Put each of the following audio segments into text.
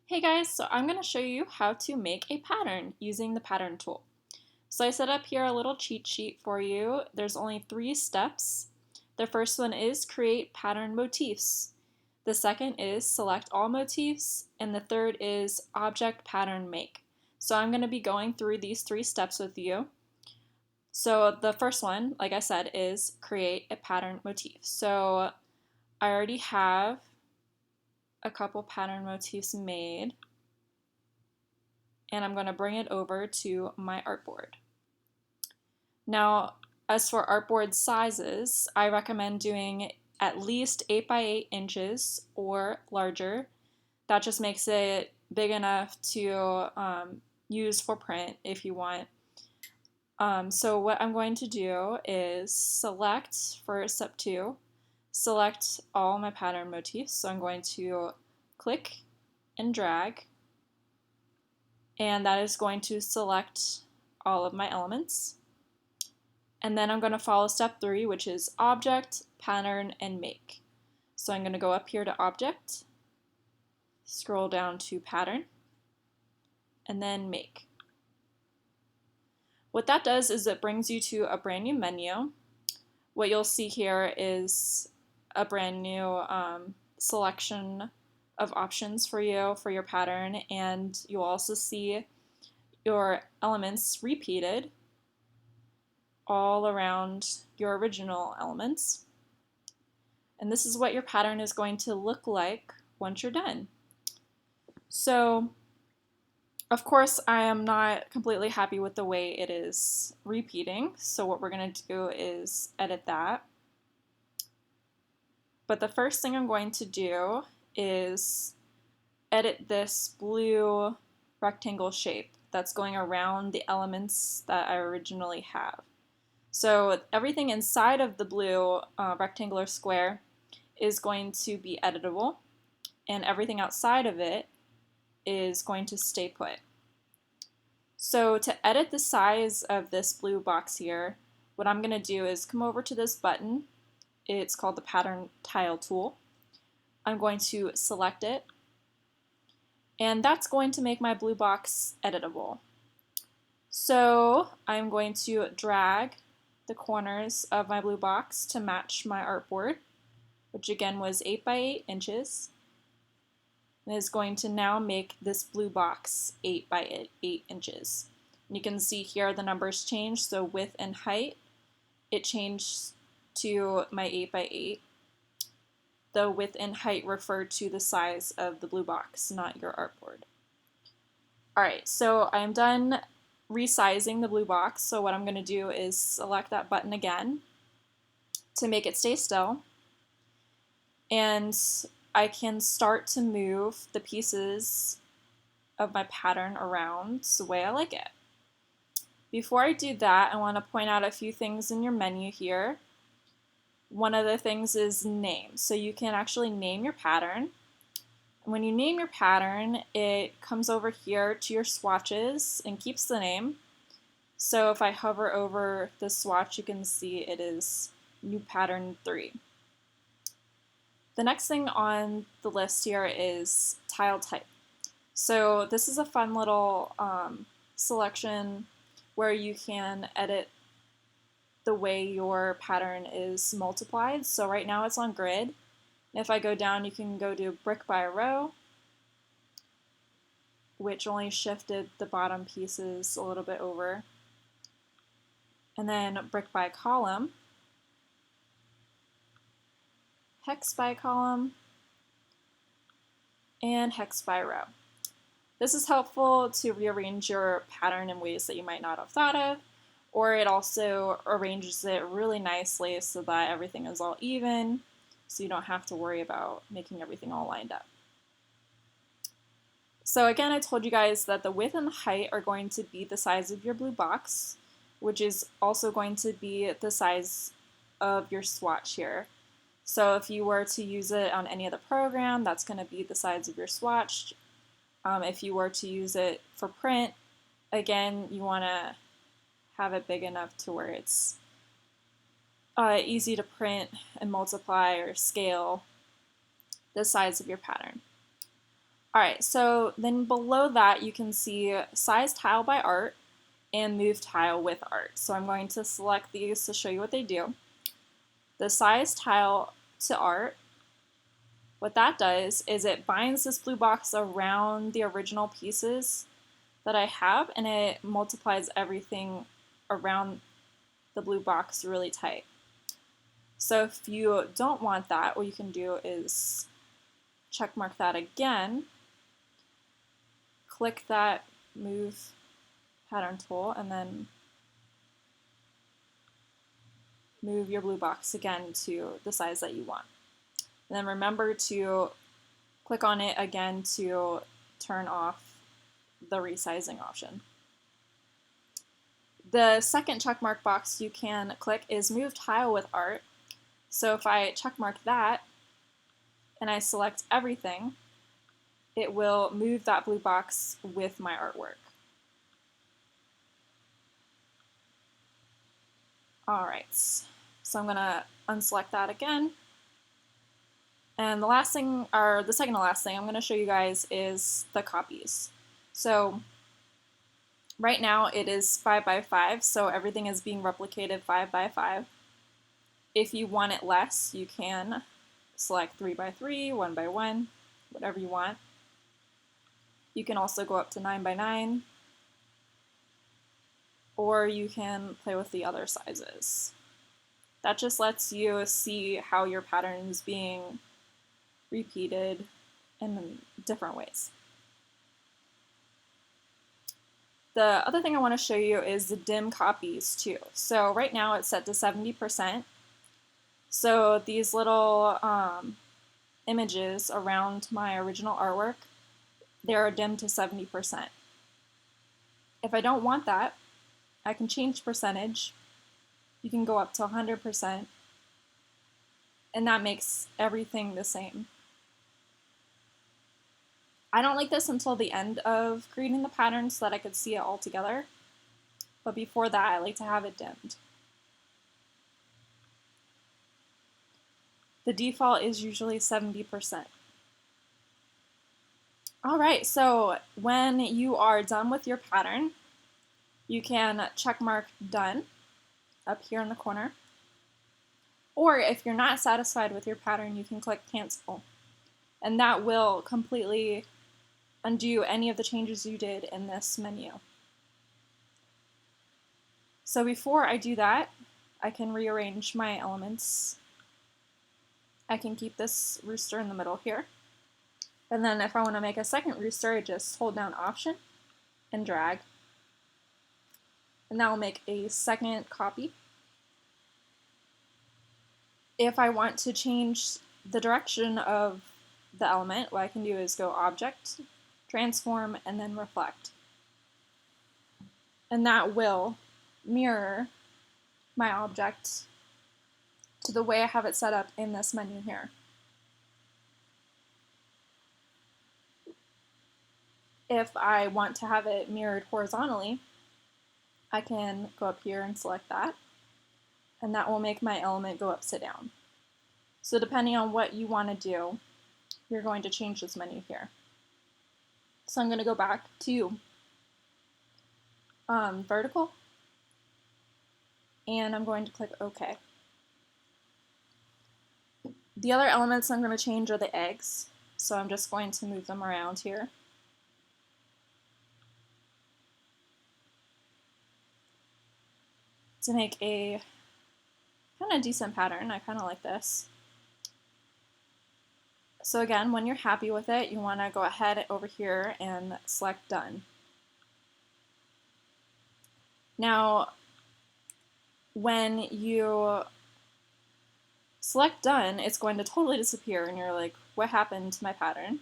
Hey guys, so I'm going to show you how to make a pattern using the pattern tool. So I set up here a little cheat sheet for you. There's only 3 steps. The first one is create pattern motifs. The second is select all motifs, and the third is object pattern make. So I'm going to be going through these 3 steps with you. So the first one, like I said, is create a pattern motif. So I already have a couple pattern motifs made, and I'm going to bring it over to my artboard. Now, as for artboard sizes, I recommend doing at least 8 by 8 inches or larger. That just makes it big enough to use for print if you want. So what I'm going to do is select, for step 2, select all my pattern motifs. So I'm going to click and drag, and that is going to select all of my elements. And then I'm going to follow step 3, which is object, pattern, and make. So I'm going to go up here to object, scroll down to pattern, and then make. What that does is it brings you to a brand new menu. What you'll see here is a brand new selection of options for you for your pattern, and you'll also see your elements repeated all around your original elements. And this is what your pattern is going to look like once you're done. So, of course, I am not completely happy with the way it is repeating. So what we're going to do is edit that. But the first thing I'm going to do is edit this blue rectangle shape that's going around the elements that I originally have. So everything inside of the blue rectangular square is going to be editable, and everything outside of it is going to stay put. So to edit the size of this blue box here, what I'm going to do is come over to this button. It's called the pattern tile tool. I'm going to select it, and that's going to make my blue box editable. So I'm going to drag the corners of my blue box to match my artboard, which again was 8 by 8 inches, and is going to now make this blue box 8 by 8 inches. And you can see here the numbers change, so width and height, it changed to my 8 by 8. The width and height refer to the size of the blue box, not your artboard. Alright, so I'm done resizing the blue box, so what I'm going to do is select that button again to make it stay still, and I can start to move the pieces of my pattern around the way I like it. Before I do that, I want to point out a few things in your menu here. One of the things is name, so you can actually name your pattern. When you name your pattern, it comes over here to your swatches and keeps the name. So if I hover over the swatch, you can see it is new pattern 3. The next thing on the list here is tile type. So this is a fun little selection where you can edit the way your pattern is multiplied. So right now it's on grid. If I go down, you can go to brick by row, which only shifted the bottom pieces a little bit over. And then brick by column, hex by column, and hex by row. This is helpful to rearrange your pattern in ways that you might not have thought of, or it also arranges it really nicely so that everything is all even, so you don't have to worry about making everything all lined up. So again, I told you guys that the width and the height are going to be the size of your blue box, which is also going to be the size of your swatch here. So if you were to use it on any other program, that's going to be the size of your swatch. If you were to use it for print, again, you want to have it big enough to where it's easy to print and multiply or scale the size of your pattern. Alright, so then below that you can see Size Tile by Art and Move Tile with Art. So I'm going to select these to show you what they do. The Size Tile to Art, what that does is it binds this blue box around the original pieces that I have, and it multiplies everything around the blue box really tight. So if you don't want that, what you can do is check mark that again, click that Move Pattern tool, and then move your blue box again to the size that you want. And then remember to click on it again to turn off the resizing option. The second checkmark box you can click is Move Tile with Art. So if I checkmark that and I select everything, it will move that blue box with my artwork. Alright, so I'm going to unselect that again. And the last thing, or the second to last thing I'm going to show you guys is the copies. So right now it is 5 by 5, so everything is being replicated 5 by 5. If you want it less, you can select 3 by 3, 1 by 1, whatever you want. You can also go up to 9 by 9, or you can play with the other sizes. That just lets you see how your pattern is being repeated in different ways. The other thing I want to show you is the dim copies too. So right now it's set to 70%. So these little images around my original artwork, they are dimmed to 70%. If I don't want that, I can change percentage. You can go up to 100%, and that makes everything the same. I don't like this until the end of creating the pattern so that I could see it all together, but before that I like to have it dimmed. The default is usually 70%. Alright, so when you are done with your pattern, you can check mark done up here in the corner. Or if you're not satisfied with your pattern, you can click cancel. And that will completely undo any of the changes you did in this menu. So before I do that, I can rearrange my elements. I can keep this rooster in the middle here. And then if I want to make a second rooster, I just hold down Option and drag. And that will make a second copy. If I want to change the direction of the element, what I can do is go Object, Transform, and then Reflect. And that will mirror my object to the way I have it set up in this menu here. If I want to have it mirrored horizontally, I can go up here and select that, and that will make my element go upside down. So depending on what you want to do, you're going to change this menu here. So I'm going to go back to vertical, and I'm going to click OK. The other elements I'm going to change are the eggs, so I'm just going to move them around here. To make a kind of decent pattern, I kind of like this. So again, when you're happy with it, you want to go ahead over here and select Done. Now, when you select Done, it's going to totally disappear, and you're like, what happened to my pattern?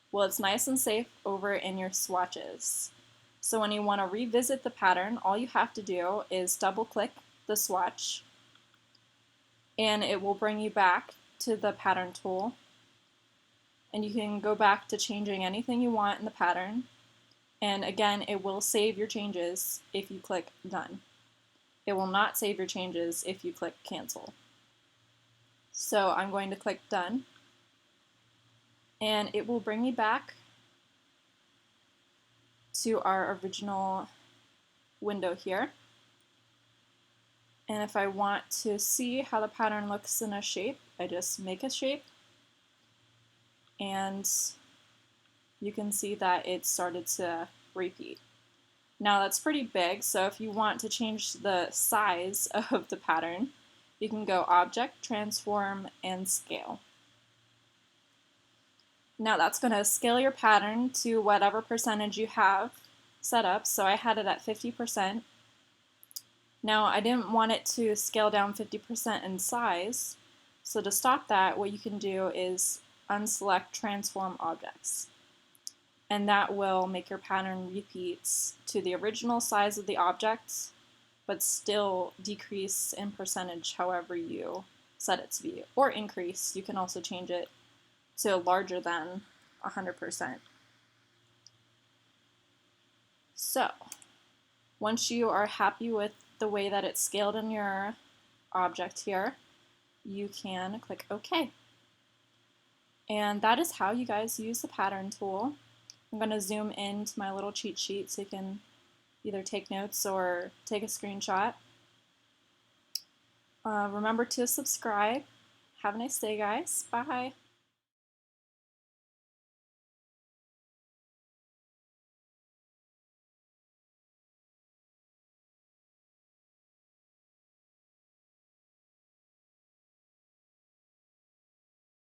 Well, it's nice and safe over in your swatches. So when you want to revisit the pattern, all you have to do is double-click the swatch, and it will bring you back to the pattern tool. And you can go back to changing anything you want in the pattern. And again, it will save your changes if you click Done. It will not save your changes if you click Cancel. So I'm going to click Done, and it will bring me back to our original window here. And if I want to see how the pattern looks in a shape, I just make a shape, and you can see that it started to repeat. Now that's pretty big, so if you want to change the size of the pattern, you can go Object, Transform, and Scale. Now that's going to scale your pattern to whatever percentage you have set up, so I had it at 50%. Now I didn't want it to scale down 50% in size, so to stop that, what you can do is unselect Transform Objects. And that will make your pattern repeat to the original size of the object, but still decrease in percentage however you set it to be, or increase. You can also change it to larger than 100%. So once you are happy with the way that it's scaled in your object here, you can click OK. And that is how you guys use the pattern tool. I'm going to zoom into my little cheat sheet so you can either take notes or take a screenshot. Remember to subscribe. Have a nice day, guys. Bye.